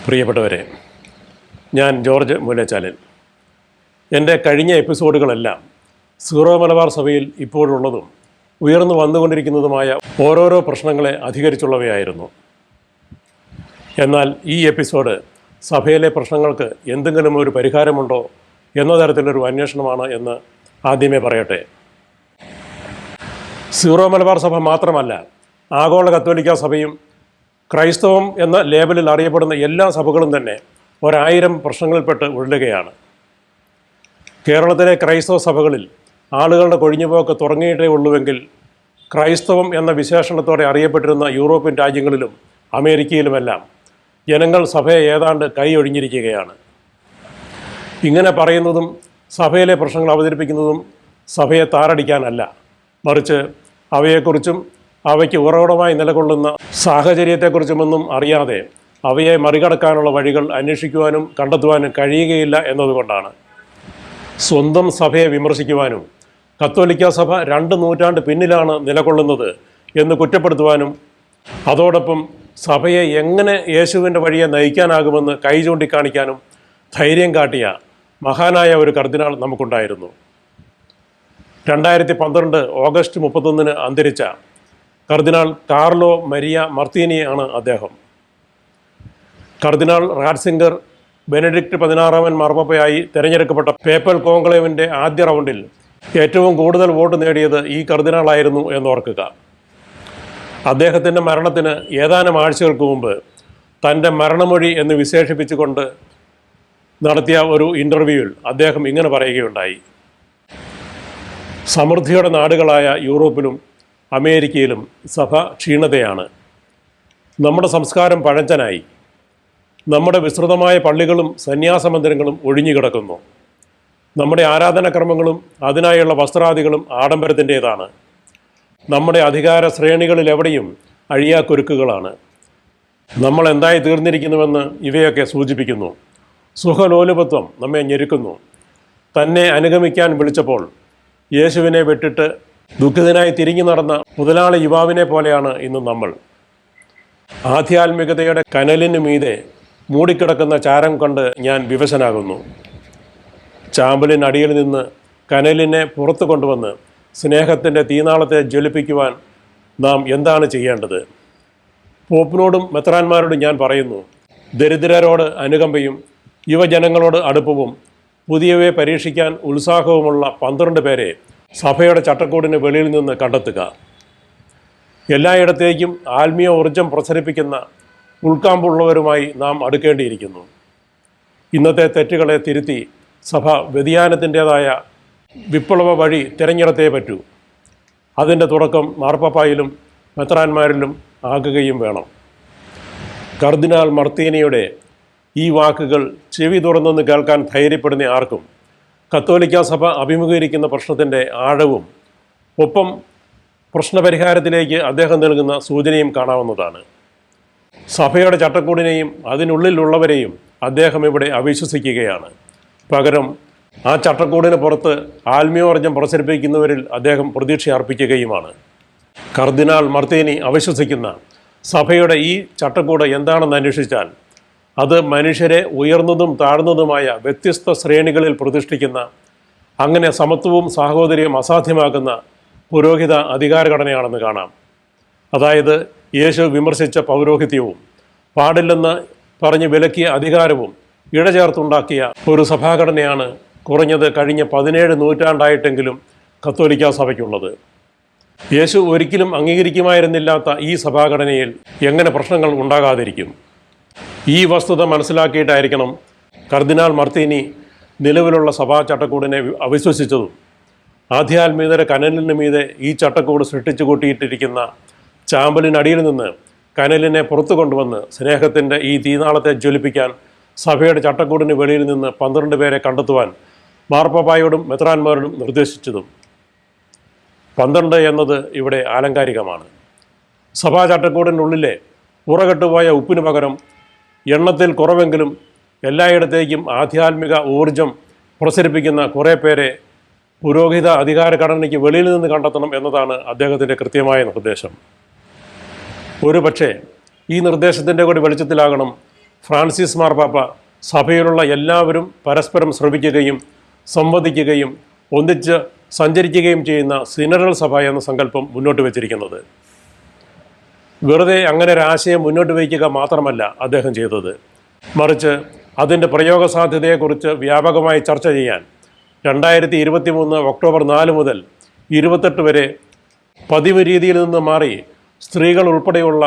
പ്രിയപ്പെട്ടവരെ, ഞാൻ ജോർജ് മൂലച്ചാലിൽ. എൻ്റെ കഴിഞ്ഞ എപ്പിസോഡുകളെല്ലാം സീറോ മലബാർ സഭയിൽ ഇപ്പോഴുള്ളതും ഉയർന്നു വന്നുകൊണ്ടിരിക്കുന്നതുമായ ഓരോരോ പ്രശ്നങ്ങളെ അധികരിച്ചുള്ളവയായിരുന്നു. എന്നാൽ ഈ എപ്പിസോഡ് സഭയിലെ പ്രശ്നങ്ങൾക്ക് എന്തെങ്കിലും ഒരു പരിഹാരമുണ്ടോ എന്ന തരത്തിലൊരു അന്വേഷണമാണ് എന്ന് ആദ്യമേ പറയട്ടെ. സീറോ മലബാർ സഭ മാത്രമല്ല, ആഗോള കത്തോലിക്ക സഭയും ക്രൈസ്തവം എന്ന ലേബലിൽ അറിയപ്പെടുന്ന എല്ലാ സഭകളും തന്നെ 1000 പ്രശ്നങ്ങളിൽപ്പെട്ട് ഉഴലുകയാണ്. കേരളത്തിലെ ക്രൈസ്തവ സഭകളിൽ ആളുകളുടെ കൊഴിഞ്ഞുപോക്ക് തുടങ്ങിയിട്ടേ ഉള്ളുവെങ്കിൽ ക്രൈസ്തവം എന്ന വിശേഷണത്തോടെ അറിയപ്പെട്ടിരുന്ന യൂറോപ്യൻ രാജ്യങ്ങളിലും അമേരിക്കയിലുമെല്ലാം ജനങ്ങൾ സഭയെ ഏതാണ്ട് കൈയൊഴിഞ്ഞിരിക്കുകയാണ്. ഇങ്ങനെ പറയുന്നതും സഭയിലെ പ്രശ്നങ്ങൾ അവതരിപ്പിക്കുന്നതും സഭയെ താറടിക്കാനല്ല, മറിച്ച് അവയെക്കുറിച്ചും അവയ്ക്ക് ഉറവിടമായി നിലകൊള്ളുന്ന സാഹചര്യത്തെക്കുറിച്ചുമൊന്നും അറിയാതെ അവയെ മറികടക്കാനുള്ള വഴികൾ അന്വേഷിക്കുവാനും കണ്ടെത്തുവാനും കഴിയുകയില്ല എന്നതുകൊണ്ടാണ്. സ്വന്തം സഭയെ വിമർശിക്കുവാനും കത്തോലിക്ക സഭ 2 നൂറ്റാണ്ട് പിന്നിലാണ് നിലകൊള്ളുന്നത് എന്ന് കുറ്റപ്പെടുത്തുവാനും അതോടൊപ്പം സഭയെ എങ്ങനെ യേശുവിൻ്റെ വഴിയെ നയിക്കാനാകുമെന്ന് കൈ ചൂണ്ടിക്കാണിക്കാനും ധൈര്യം കാട്ടിയ മഹാനായ ഒരു കർദിനാൾ നമുക്കുണ്ടായിരുന്നു. 2012 ഓഗസ്റ്റ് 31 അന്തരിച്ച കർദിനാൾ കാർലോ മരിയ മർത്തീനി ആണ് അദ്ദേഹം. കർദിനാൾ റാറ്റ്സിംഗർ ബെനഡിക്റ്റ് 16 മാർപ്പാപ്പയായി തിരഞ്ഞെടുക്കപ്പെട്ട പേപ്പൽ കോൺക്ലേവിൻ്റെ ആദ്യ റൗണ്ടിൽ ഏറ്റവും കൂടുതൽ വോട്ട് നേടിയത് ഈ കർദിനാളായിരുന്നു എന്നോർക്കുക. അദ്ദേഹത്തിൻ്റെ മരണത്തിന് ഏതാനും ആഴ്ചകൾക്ക് മുമ്പ് തൻ്റെ മരണമൊഴി എന്ന് വിശേഷിപ്പിച്ചുകൊണ്ട് നടത്തിയ ഒരു ഇൻ്റർവ്യൂവിൽ അദ്ദേഹം ഇങ്ങനെ പറയുകയുണ്ടായി: സമൃദ്ധിയുടെ നാടുകളായ യൂറോപ്പിലും അമേരിക്കയിലും സഭ ക്ഷീണതയാണ്. നമ്മുടെ സംസ്കാരം പഴഞ്ചനായി. നമ്മുടെ വിസ്തൃതമായ പള്ളികളും സന്യാസ മന്ദിരങ്ങളും ഒഴിഞ്ഞുകിടക്കുന്നു. നമ്മുടെ ആരാധനാക്രമങ്ങളും അതിനായുള്ള വസ്ത്രാദികളും ആഡംബരത്തിൻ്റേതാണ്. നമ്മുടെ അധികാര ശ്രേണികളിലെവിടെയും അഴിയാക്കുരുക്കുകളാണ്. നമ്മൾ എന്തായി തീർന്നിരിക്കുന്നുവെന്ന് ഇവയൊക്കെ സൂചിപ്പിക്കുന്നു. സുഖലോലുപത്വം നമ്മെ ഞെരുക്കുന്നു. തന്നെ അനുഗമിക്കാൻ വിളിച്ചപ്പോൾ യേശുവിനെ വിട്ടിട്ട് ദുഃഖിതനായി തിരിഞ്ഞു നടന്ന മുതലാളി യുവാവിനെ പോലെയാണ് ഇന്ന് നമ്മൾ. ആധ്യാത്മികതയുടെ കനലിനു മീതെ മൂടിക്കിടക്കുന്ന ചാരം കണ്ട് ഞാൻ വിവശനാകുന്നു. ചാമ്പലിനടിയിൽ നിന്ന് കനലിനെ പുറത്തു കൊണ്ടുവന്ന് സ്നേഹത്തിൻ്റെ തീനാളത്തെ ജ്വലിപ്പിക്കുവാൻ നാം എന്താണ് ചെയ്യേണ്ടത്? പോപ്പിനോടും മെത്രാന്മാരോടും ഞാൻ പറയുന്നു, ദരിദ്രരോട് അനുകമ്പയും യുവജനങ്ങളോട് അടുപ്പവും പുതിയവയെ പരീക്ഷിക്കാൻ ഉത്സാഹവുമുള്ള 12 പേരെ സഭയുടെ ചട്ടക്കൂടിന് വെളിയിൽ നിന്ന് കണ്ടെത്തുക. എല്ലായിടത്തേക്കും ആത്മീയ ഊർജം പ്രസരിപ്പിക്കുന്ന ഉൾക്കാമ്പുള്ളവരുമായി നാം അടുക്കേണ്ടിയിരിക്കുന്നു. ഇന്നത്തെ തെറ്റുകളെ തിരുത്തി സഭ വ്യതിയാനത്തിൻ്റേതായ വിപ്ലവ വഴി തിരഞ്ഞെടുത്തേ പറ്റൂ. അതിൻ്റെ തുടക്കം മാർപ്പാപ്പായിലും മെത്രാന്മാരിലും ആകുകയും വേണം. കർദിനാൾ മർത്തീനിയുടെ ഈ വാക്കുകൾ ചെവി തുറന്നൊന്ന് കേൾക്കാൻ ധൈര്യപ്പെടുന്ന ആർക്കും കത്തോലിക്ക സഭ അഭിമുഖീകരിക്കുന്ന പ്രശ്നത്തിൻ്റെ ആഴവും ഒപ്പം പ്രശ്നപരിഹാരത്തിലേക്ക് അദ്ദേഹം നൽകുന്ന സൂചനയും കാണാവുന്നതാണ്. സഭയുടെ ചട്ടക്കൂടിനെയും അതിനുള്ളിലുള്ളവരെയും അദ്ദേഹം ഇവിടെ അവിശ്വസിക്കുകയാണ്. പകരം ആ ചട്ടക്കൂടിന് പുറത്ത് ആത്മീയോർജം പ്രസരിപ്പിക്കുന്നവരിൽ അദ്ദേഹം പ്രതീക്ഷ അർപ്പിക്കുകയുമാണ്. കർദിനാൾ മർത്തീനി അവിശ്വസിക്കുന്ന സഭയുടെ ഈ ചട്ടക്കൂട് എന്താണെന്ന് അന്വേഷിച്ചാൽ അത് മനുഷ്യരെ ഉയർന്നതും താഴ്ന്നതുമായ വ്യത്യസ്ത ശ്രേണികളിൽ പ്രതിഷ്ഠിക്കുന്ന, അങ്ങനെ സമത്വവും സാഹോദര്യവും അസാധ്യമാക്കുന്ന പുരോഹിത അധികാരഘടനയാണെന്ന് കാണാം. അതായത് യേശു വിമർശിച്ച പൗരോഹിത്യവും പാടില്ലെന്ന് പറഞ്ഞ് വിലക്കിയ അധികാരവും ഇഴചേർത്തുണ്ടാക്കിയ ഒരു സഭാഘടനയാണ് കുറഞ്ഞത് കഴിഞ്ഞ 17 നൂറ്റാണ്ടായിട്ടെങ്കിലും കത്തോലിക്ക സഭയ്ക്കുള്ളത്. യേശു ഒരിക്കലും അംഗീകരിക്കുമായിരുന്നില്ലാത്ത ഈ സഭാഘടനയിൽ എങ്ങനെ പ്രശ്നങ്ങൾ ഉണ്ടാകാതിരിക്കും? ഈ വസ്തുത മനസ്സിലാക്കിയിട്ടായിരിക്കണം കർദിനാൾ മർത്തീനി നിലവിലുള്ള സഭാ ചട്ടക്കൂടിനെ അവിശ്വസിച്ചതും ആധ്യാത്മികതയുടെ കനലിന് മീതെ ഈ ചട്ടക്കൂട് സൃഷ്ടിച്ചു കൂട്ടിയിട്ടിരിക്കുന്ന ചാമ്പലിനടിയിൽ നിന്ന് കനലിനെ പുറത്തു കൊണ്ടുവന്ന് സ്നേഹത്തിൻ്റെ ഈ തീനാളത്തെ ജ്വലിപ്പിക്കാൻ സഭയുടെ ചട്ടക്കൂടിന് വെളിയിൽ നിന്ന് 12 പേരെ കണ്ടെത്തുവാൻ മാർപ്പാപ്പായോടും മെത്രാന്മാരോടും നിർദ്ദേശിച്ചതും. 12 എന്നത് ഇവിടെ ആലങ്കാരികമാണ്. സഭാ ചട്ടക്കൂടിനുള്ളിലെ ഉറകെട്ടുപോയ ഉപ്പിന് പകരം എണ്ണത്തിൽ കുറവെങ്കിലും എല്ലായിടത്തേക്കും ആധ്യാത്മിക ഊർജം പ്രസരിപ്പിക്കുന്ന കുറേ പേരെ പുരോഹിത അധികാരഘടനയ്ക്ക് വെളിയിൽ നിന്ന് കണ്ടെത്തണം എന്നതാണ് അദ്ദേഹത്തിൻ്റെ കൃത്യമായ നിർദ്ദേശം. ഒരു പക്ഷേ ഈ നിർദ്ദേശത്തിൻ്റെ കൂടി വെളിച്ചത്തിലാകണം ഫ്രാൻസിസ് മാർപ്പാപ്പ സഭയിലുള്ള എല്ലാവരും പരസ്പരം ശ്രവിക്കുകയും സംവദിക്കുകയും ഒന്നിച്ച് സഞ്ചരിക്കുകയും ചെയ്യുന്ന സിനഡൽ സഭ എന്ന സങ്കല്പം മുന്നോട്ട് വച്ചിരിക്കുന്നത്. വെറുതെ അങ്ങനെ ഒരു ആശയം മുന്നോട്ട് വയ്ക്കുക മാത്രമല്ല അദ്ദേഹം ചെയ്തത്, മറിച്ച് അതിൻ്റെ പ്രയോഗസാധ്യതയെക്കുറിച്ച് വ്യാപകമായി ചർച്ച ചെയ്യാൻ 2023 ഒക്ടോബർ 4 മുതൽ 28 വരെ പതിവ് രീതിയിൽ നിന്ന് മാറി സ്ത്രീകൾ ഉൾപ്പെടെയുള്ള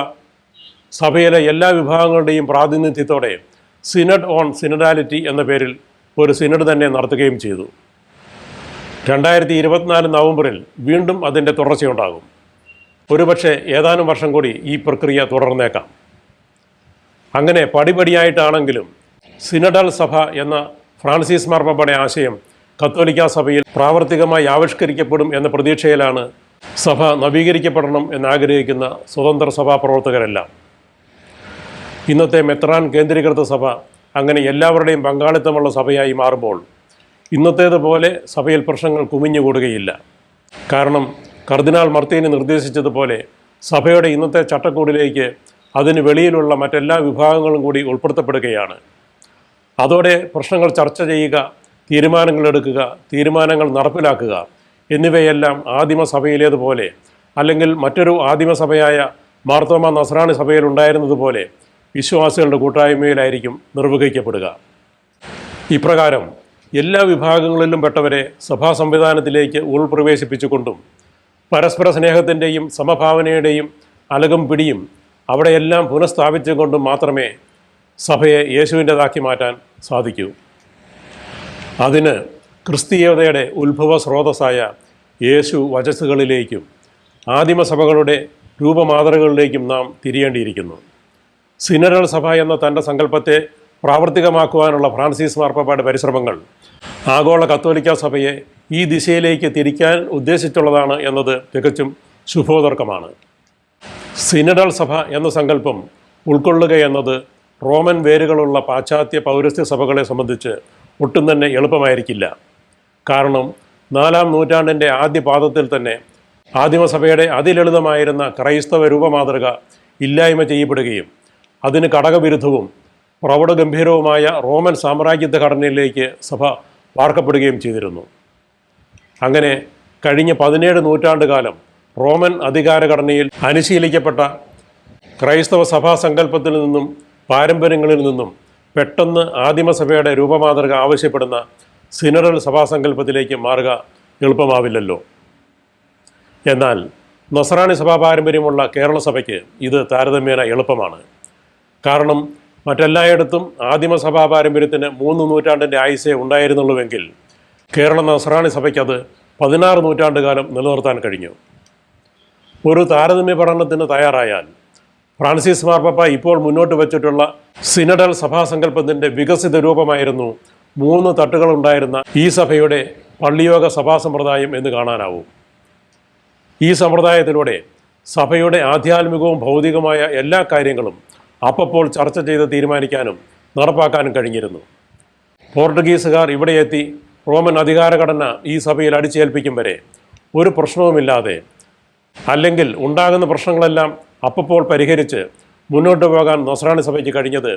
സഭയിലെ എല്ലാ വിഭാഗങ്ങളുടെയും പ്രാതിനിധ്യത്തോടെ സിനഡ് ഓൺ സിനഡാലിറ്റി എന്ന പേരിൽ ഒരു സിനഡ് തന്നെ നടത്തുകയും ചെയ്തു. 2024 നവംബറിൽ വീണ്ടും അതിൻ്റെ തുടർച്ചയുണ്ടാകും. ഒരുപക്ഷെ ഏതാനും വർഷം കൂടി ഈ പ്രക്രിയ തുടർന്നേക്കാം. അങ്ങനെ പടിപടിയായിട്ടാണെങ്കിലും സിനഡൽ സഭ എന്ന ഫ്രാൻസിസ് മാർപ്പാപ്പയുടെ ആശയം കത്തോലിക്ക സഭയിൽ പ്രാവർത്തികമായി ആവിഷ്കരിക്കപ്പെടും എന്ന പ്രതീക്ഷയിലാണ് സഭ നവീകരിക്കപ്പെടണം എന്നാഗ്രഹിക്കുന്ന സ്വതന്ത്ര സഭാ പ്രവർത്തകരെല്ലാം. ഇന്നത്തെ മെത്രാൻ കേന്ദ്രീകൃത സഭ അങ്ങനെ എല്ലാവരുടെയും പങ്കാളിത്തമുള്ള സഭയായി മാറുമ്പോൾ ഇന്നത്തേതുപോലെ സഭയിൽ പ്രശ്നങ്ങൾ കുമിഞ്ഞുകൂടുകയില്ല. കാരണം കർദിനാൾ മർത്തീനി നിർദ്ദേശിച്ചതുപോലെ സഭയുടെ ഇന്നത്തെ ചട്ടക്കൂടിലേക്ക് അതിന് വെളിയിലുള്ള മറ്റെല്ലാ വിഭാഗങ്ങളും കൂടി ഉൾപ്പെടുത്തപ്പെടുകയാണ്. അതോടെ പ്രശ്നങ്ങൾ ചർച്ച ചെയ്യുക, തീരുമാനങ്ങൾ എടുക്കുക, തീരുമാനങ്ങൾ നടപ്പിലാക്കുക എന്നിവയെല്ലാം ആദിമസഭയിലേതുപോലെ അല്ലെങ്കിൽ മറ്റൊരു ആദിമസഭയായ മാർത്തോമ നസ്രാണി സഭയിൽ ഉണ്ടായിരുന്നതുപോലെ വിശ്വാസികളുടെ കൂട്ടായ്മയിലായിരിക്കും നിർവഹിക്കപ്പെടുക. ഇപ്രകാരം എല്ലാ വിഭാഗങ്ങളിലും പെട്ടവരെ സഭാ സംവിധാനത്തിലേക്ക് ഉൾപ്രവേശിപ്പിച്ചുകൊണ്ടും പരസ്പര സ്നേഹത്തിൻ്റെയും സമഭാവനയുടെയും അലകും പിടിയും അവിടെയെല്ലാം പുനഃസ്ഥാപിച്ചുകൊണ്ടും മാത്രമേ സഭയെ യേശുവിൻ്റെതാക്കി മാറ്റാൻ സാധിക്കൂ. അതിന് ക്രിസ്തീയതയുടെ ഉത്ഭവ സ്രോതസ്സായ യേശു വചസ്സുകളിലേക്കും ആദിമസഭകളുടെ രൂപമാതൃകകളിലേക്കും നാം തിരിയേണ്ടിയിരിക്കുന്നു. സിനഡൽ സഭ എന്ന തൻ്റെ സങ്കല്പത്തെ പ്രാവർത്തികമാക്കുവാനുള്ള ഫ്രാൻസിസ് മാർപ്പാപ്പയുടെ പരിശ്രമങ്ങൾ ആഗോള കത്തോലിക്ക സഭയെ ഈ ദിശയിലേക്ക് തിരിക്കാൻ ഉദ്ദേശിച്ചുള്ളതാണ് എന്നത് തികച്ചും ശുഭോദർക്കമാണ്. സിനഡൽ സഭ എന്ന സങ്കല്പം ഉൾക്കൊള്ളുക എന്നത് റോമൻ വേരുകളുള്ള പാശ്ചാത്യ പൗരസ്ത്യ സഭകളെ സംബന്ധിച്ച് ഒട്ടും തന്നെ എളുപ്പമായിരിക്കില്ല. കാരണം 4-ാം നൂറ്റാണ്ടിൻ്റെ ആദ്യ പാദത്തിൽ തന്നെ ആദിമസഭയുടെ അതിലളിതമായിരുന്ന ക്രൈസ്തവ രൂപമാതൃക ഇല്ലായ്മ ചെയ്യപ്പെടുകയും അതിന് കടകവിരുദ്ധവും പ്രൗഢഗംഭീരവുമായ റോമൻ സാമ്രാജ്യത്വ ഘടനയിലേക്ക് സഭ വാർക്കപ്പെടുകയും ചെയ്തിരുന്നു. അങ്ങനെ കഴിഞ്ഞ 17 നൂറ്റാണ്ടുകാലം റോമൻ അധികാരഘടനയിൽ അനുശീലിക്കപ്പെട്ട ക്രൈസ്തവ സഭാ സങ്കല്പത്തിൽ നിന്നും പാരമ്പര്യങ്ങളിൽ നിന്നും പെട്ടെന്ന് ആദിമസഭയുടെ രൂപമാതൃക ആവശ്യപ്പെടുന്ന സിനഡൽ സഭാസങ്കല്പത്തിലേക്ക് മാറുക എളുപ്പമാവില്ലല്ലോ. എന്നാൽ നസ്രാണി സഭാ പാരമ്പര്യമുള്ള കേരള സഭയ്ക്ക് ഇത് താരതമ്യേന എളുപ്പമാണ്. കാരണം മറ്റെല്ലായിടത്തും ആദിമസഭാ പാരമ്പര്യത്തിന് 3 നൂറ്റാണ്ടിൻ്റെ ആയുസ്സേ ഉണ്ടായിരുന്നുള്ളൂവെങ്കിൽ കേരള നസ്രാണി സഭയ്ക്കത് 16 നൂറ്റാണ്ടുകാലം നിലനിർത്താൻ കഴിഞ്ഞു. ഒരു താരതമ്യ പഠനത്തിന് തയ്യാറായാൽ ഫ്രാൻസിസ് മാർപ്പാപ്പ ഇപ്പോൾ മുന്നോട്ട് വച്ചിട്ടുള്ള സിനഡൽ സഭാസങ്കല്പത്തിൻ്റെ വികസിത രൂപമായിരുന്നു 3 തട്ടുകളുണ്ടായിരുന്ന ഈ സഭയുടെ പള്ളിയോഗ സഭാ സമ്പ്രദായം എന്ന് കാണാനാവും. ഈ സമ്പ്രദായത്തിലൂടെ സഭയുടെ ആധ്യാത്മികവും ഭൗതികമായ എല്ലാ കാര്യങ്ങളും അപ്പോൾ ചർച്ച ചെയ്ത് തീരുമാനിക്കാനും നടപ്പാക്കാനും കഴിഞ്ഞിരുന്നു. പോർട്ടുഗീസുകാർ ഇവിടെ എത്തി റോമൻ അധികാരഘടന ഈ സഭയിൽ അടിച്ചേൽപ്പിക്കും വരെ ഒരു പ്രശ്നവുമില്ലാതെ, അല്ലെങ്കിൽ ഉണ്ടാകുന്ന പ്രശ്നങ്ങളെല്ലാം അപ്പോൾ പരിഹരിച്ച് മുന്നോട്ട് പോകാൻ നസ്രാണി സഭയ്ക്ക് കഴിഞ്ഞത്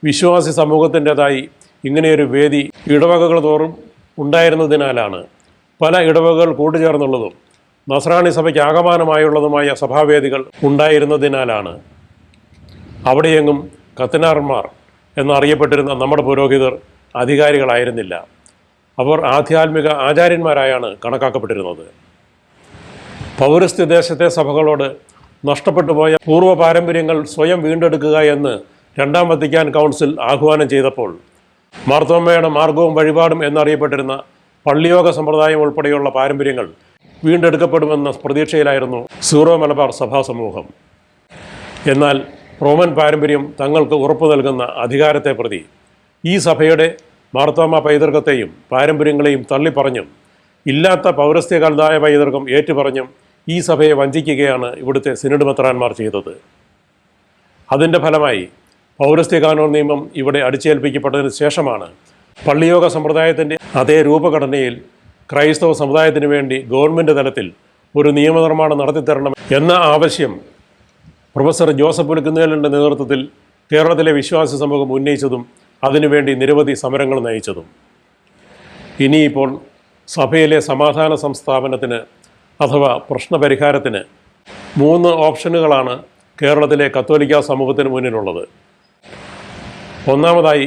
വിശ്വാസി സമൂഹത്തിൻ്റെതായി ഇങ്ങനെയൊരു വേദി ഇടവകകൾ തോറും ഉണ്ടായിരുന്നതിനാലാണ്. പല ഇടവകകൾ കൂട്ടുചേർന്നുള്ളതും നസ്രാണി സഭയ്ക്ക് ആകമാനമായുള്ളതുമായ സഭാവേദികൾ ഉണ്ടായിരുന്നതിനാലാണ്. അവിടെയെങ്ങും കത്തനാർമാർ എന്നറിയപ്പെട്ടിരുന്ന നമ്മുടെ പുരോഹിതർ അധികാരികളായിരുന്നില്ല. അവർ ആധ്യാത്മിക ആചാര്യന്മാരായാണ് കണക്കാക്കപ്പെട്ടിരുന്നത്. പൗരസ്ത്യ ദേശത്തെ സഭകളോട് നഷ്ടപ്പെട്ടു പോയ പൂർവ്വ പാരമ്പര്യങ്ങൾ സ്വയം വീണ്ടെടുക്കുക എന്ന് 2-ാം വത്തിക്കാൻ കൗൺസിൽ ആഹ്വാനം ചെയ്തപ്പോൾ മാർത്തോമ്മയുടെ മാർഗവും വഴിപാടും എന്നറിയപ്പെട്ടിരുന്ന പള്ളിയോഗ സമ്പ്രദായം ഉൾപ്പെടെയുള്ള പാരമ്പര്യങ്ങൾ വീണ്ടെടുക്കപ്പെടുമെന്ന പ്രതീക്ഷയിലായിരുന്നു സീറോ മലബാർ സഭാ സമൂഹം. എന്നാൽ റോമൻ പാരമ്പര്യം തങ്ങൾക്ക് ഉറപ്പു നൽകുന്ന അധികാരത്തെ പ്രതി ഈ സഭയുടെ മാർത്തോമ പൈതൃകത്തെയും പാരമ്പര്യങ്ങളെയും തള്ളിപ്പറഞ്ഞും ഇല്ലാത്ത പൗരസ്ത്യകാലതായ പൈതൃകം ഏറ്റുപറഞ്ഞും ഈ സഭയെ വഞ്ചിക്കുകയാണ് ഇവിടുത്തെ സിനഡ് മെത്രാന്മാർ ചെയ്തത്. അതിൻ്റെ ഫലമായി പൗരസ്ത്യ കാനൂൺ നിയമം ഇവിടെ അടിച്ചേൽപ്പിക്കപ്പെട്ടതിന് ശേഷമാണ് പള്ളിയോഗ സമ്പ്രദായത്തിൻ്റെ അതേ രൂപഘടനയിൽ ക്രൈസ്തവ സമുദായത്തിന് വേണ്ടി ഗവൺമെൻറ് തലത്തിൽ ഒരു നിയമനിർമ്മാണം നടത്തിത്തരണം എന്ന ആവശ്യം പ്രൊഫസർ ജോസഫ് പുലിക്കുന്നേലിൻ്റെ നേതൃത്വത്തിൽ കേരളത്തിലെ വിശ്വാസി സമൂഹം ഉന്നയിച്ചതും അതിനുവേണ്ടി നിരവധി സമരങ്ങൾ നയിച്ചതും. ഇനിയിപ്പോൾ സഭയിലെ സമാധാന സംസ്ഥാപനത്തിന് അഥവാ പ്രശ്നപരിഹാരത്തിന് 3 ഓപ്ഷനുകളാണ് കേരളത്തിലെ കത്തോലിക്ക സമൂഹത്തിന് മുന്നിലുള്ളത്. ഒന്നാമതായി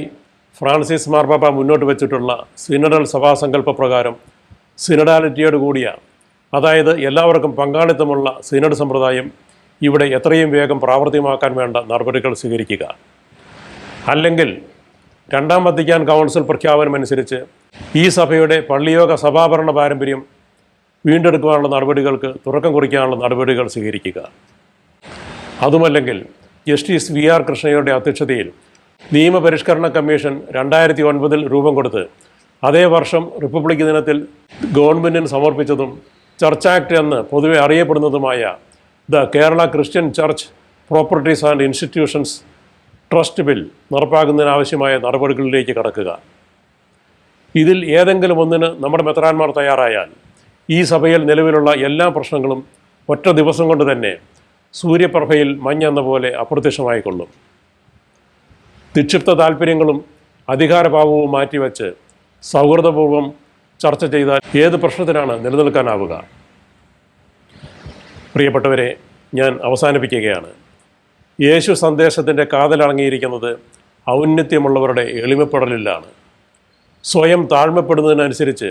ഫ്രാൻസിസ് മാർപ്പാപ്പ മുന്നോട്ട് വച്ചിട്ടുള്ള സിനഡൽ സഭാസങ്കല്പ പ്രകാരം സിനഡാലിറ്റിയോട് കൂടിയ, അതായത് എല്ലാവർക്കും പങ്കാളിത്തമുള്ള സിനഡ് സമ്പ്രദായം ഇവിടെ എത്രയും വേഗം പ്രാവർത്തികമാക്കാൻ വേണ്ട നടപടികൾ സ്വീകരിക്കുക. അല്ലെങ്കിൽ രണ്ടാം വത്തിക്കാൻ കൗൺസിൽ പ്രഖ്യാപനമനുസരിച്ച് ഈ സഭയുടെ പള്ളിയോഗ സഭാഭരണ പാരമ്പര്യം വീണ്ടെടുക്കുവാനുള്ള നടപടികൾക്ക് തുടക്കം കുറിക്കാനുള്ള നടപടികൾ സ്വീകരിക്കുക. അതുമല്ലെങ്കിൽ ജസ്റ്റിസ് VR കൃഷ്ണയുടെ അധ്യക്ഷതയിൽ നിയമപരിഷ്കരണ കമ്മീഷൻ 2009 രൂപം കൊടുത്ത് അതേ വർഷം റിപ്പബ്ലിക് ദിനത്തിൽ ഗവൺമെൻറ്റിന് സമർപ്പിച്ചതും ചർച്ച് ആക്ട് എന്ന് പൊതുവെ അറിയപ്പെടുന്നതുമായ the Kerala Christian church properties and institutions trust bill നടപ്പാക്കുന്നതിനാവശ്യമായ നടപടികളിലേക്ക് കടക്കുക. ഇതിൽ ഏതെങ്കിലും ഒന്നിന് നമ്മുടെ മെത്രാന്മാർ തയ്യാറായാൽ ഈ സഭയിൽ നിലവിലുള്ള എല്ലാ പ്രശ്നങ്ങളും ഒറ്റ ദിവസം കൊണ്ട് തന്നെ സൂര്യപ്രഭയിൽ മഞ്ഞെന്ന പോലെ അപ്രത്യക്ഷമായിക്കൊള്ളും. നിക്ഷിപ്ത താല്പര്യങ്ങളും അധികാരഭാവവും മാറ്റിവെച്ച് സൗഹൃദപൂർവ്വം ചർച്ച ചെയ്താൽ ഏത് പ്രശ്നത്തിനാണ് നിലനിൽക്കാനാവുക? പ്രിയപ്പെട്ടവരെ, ഞാൻ അവസാനിപ്പിക്കുകയാണ്. യേശു സന്ദേശത്തിൻ്റെ കാതലടങ്ങിയിരിക്കുന്നത് ഔന്നത്യമുള്ളവരുടെ എളിമപ്പെടലിലാണ്. സ്വയം താഴ്മപ്പെടുന്നതിനനുസരിച്ച്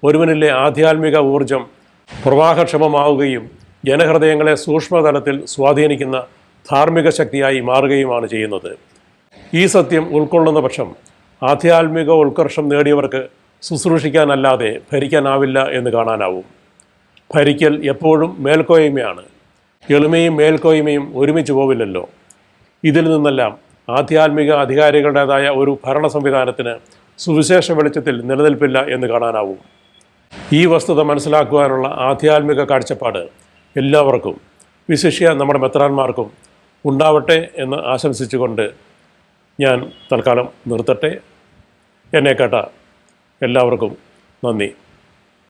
ഒരുവനിലെ ആധ്യാത്മിക ഊർജം പ്രവാഹക്ഷമമാവുകയും ജനഹൃദയങ്ങളെ സൂക്ഷ്മതലത്തിൽ സ്വാധീനിക്കുന്ന ധാർമ്മിക ശക്തിയായി മാറുകയുമാണ് ചെയ്യുന്നത്. ഈ സത്യം ഉൾക്കൊള്ളുന്ന പക്ഷം ആധ്യാത്മിക ഉത്കർഷം നേടിയവർക്ക് ശുശ്രൂഷിക്കാനല്ലാതെ ഭരിക്കാനാവില്ല എന്ന് കാണാനാവും. ഭരിക്കൽ എപ്പോഴും മേൽക്കോയ്മയാണ്. എളിമയും മേൽക്കോയ്മയും ഒരുമിച്ച് പോവില്ലല്ലോ. ഇതിൽ നിന്നെല്ലാം ആധ്യാത്മിക അധികാരികളുടേതായ ഒരു ഭരണ സംവിധാനത്തിന് സുവിശേഷ വെളിച്ചത്തിൽ നിലനിൽപ്പില്ല എന്ന് കാണാനാവും. ഈ വസ്തുത മനസ്സിലാക്കുവാനുള്ള ആധ്യാത്മിക കാഴ്ചപ്പാട് എല്ലാവർക്കും, വിശിഷ്യ നമ്മുടെ മെത്രാന്മാർക്കും ഉണ്ടാവട്ടെ എന്ന് ആശംസിച്ചുകൊണ്ട് ഞാൻ തൽക്കാലം നിർത്തട്ടെ. എന്നെ കേട്ട എല്ലാവർക്കും നന്ദി.